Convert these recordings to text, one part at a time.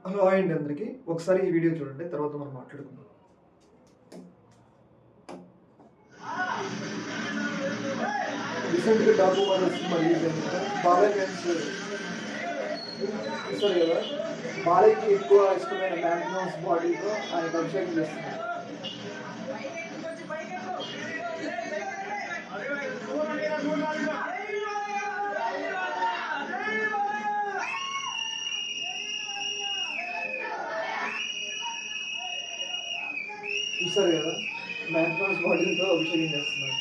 Hello! Hi అండి అందరికి. ఒకసారి ఈ వీడియో చూడండి. తర్వాత మనం మాట్లాడుకుందాం. రీసెంట్‌గా 'డాకు మహారాజ్' సినిమా రిలీజ్ అయింది కదా! బాలయ్య ఫ్యాన్స్ చూసారు కదా! బాలయ్యకి ఎక్కువ ఇష్టమైన మ్యాక్సిమమ్స్ బాడీతో ఆయనకు అభిషేకం చేస్తున్నారు. చూసారు కదా! మ్యాక్సిమమ్స్ బాడీలతో అభిషేకం చేస్తున్నారు.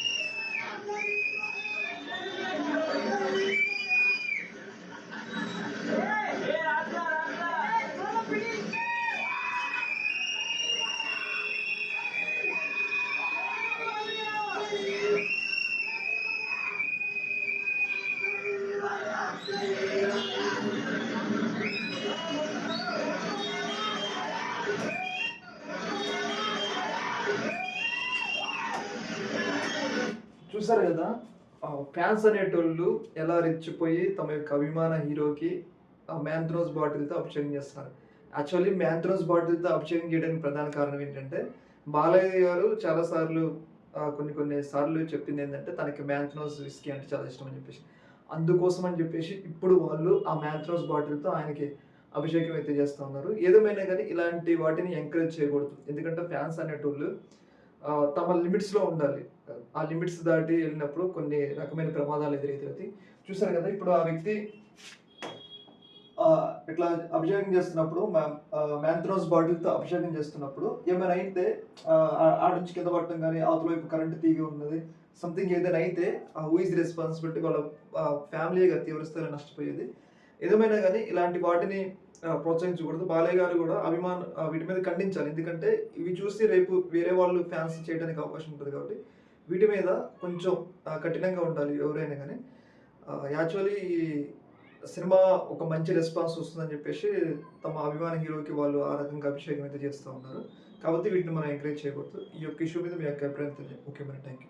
చూసారు కదా! ఫ్యాన్స్ అనేటోళ్ళు ఎలా రెచ్చిపోయి తమ యొక్క అభిమాన హీరోకి మ్యాంత్రోస్ బాటిల్‌తో అభిషేకం చేస్తున్నారు. యాక్చువల్లీ మ్యాంత్రోస్ బాటిల్‌తో అభిషేకం చేయడానికి ప్రధాన కారణం ఏంటంటే, బాలయ్య గారు చాలా సార్లు కొన్ని కొన్ని సార్లు చెప్పిందేంటంటే, తనకి మ్యాంత్రోస్ విస్కీ అంటే చాలా ఇష్టం అని చెప్పేసి. అందుకోసం అని చెప్పేసి ఇప్పుడు వాళ్ళు ఆ మ్యాంత్రోస్ బాటిల్‌తో ఆయనకి అభిషేకం అయితే చేస్తా ఉన్నారు. ఏదేమైనా గాని ఇలాంటి వాటిని ఎంకరేజ్ చేయకూడదు. ఎందుకంటే ఫ్యాన్స్ అనేటోళ్ళు తమ లిమిట్స్‌లో ఉండాలి. ఆ లిమిట్స్ దాటి ఎళ్ళినప్పుడు కొన్ని రకమైన ప్రమాదాలు ఎదురైతాయి. చూసారు కదా! ఇప్పుడు ఆ వ్యక్తి ఇట్లా అభిషేకం చేస్తున్నప్పుడు మ్యాంత్రోస్ బాటిల్‌తో అభిషేకం చేస్తున్నప్పుడు ఏమైనా అయితే ఆడ నుంచి కింద పడటం గాని, అవతల వైపు కరెంట్ తీగ ఉన్నది. సంథింగ్ ఏదైనా అయితే హూ ఈస్ రెస్పాన్సిబిలిటీ వాళ్ళ ఫ్యామిలీయే తీవ్రస్థాయిలో నష్టపోయేది. ఏదేమైనా గాని ఇలాంటి వాటిని ప్రోత్సహించకూడదు. బాలయ్య గారు గూడా వీటి మీద ఖండించాలి. ఎందుకంటే ఇవి చూసి రేపు వేరే వాళ్ళు ఫ్యాన్స్ చేయడానికి అవకాశం ఉంటది కాబట్టి, వీటి మీద కొంచెం కఠినంగా ఉండాలి ఎవరైనా గాని. యాక్చువల్లీ ఈ సినిమా ఒక మంచి రెస్పాన్స్ వస్తుందని చెప్పేసి తమ అభిమాన హీరోకి వాళ్ళు ఆ రకంగా అభిషేకం అయితే చేస్తా ఉన్నారు. కాబట్టి వీటిని మనం ఎంకరేజ్ చేయకూడదు. ఈ యొక్క ఇష్యూ మీద మీ యొక్క అభిప్రాయం ఓకే మరి. Thank you.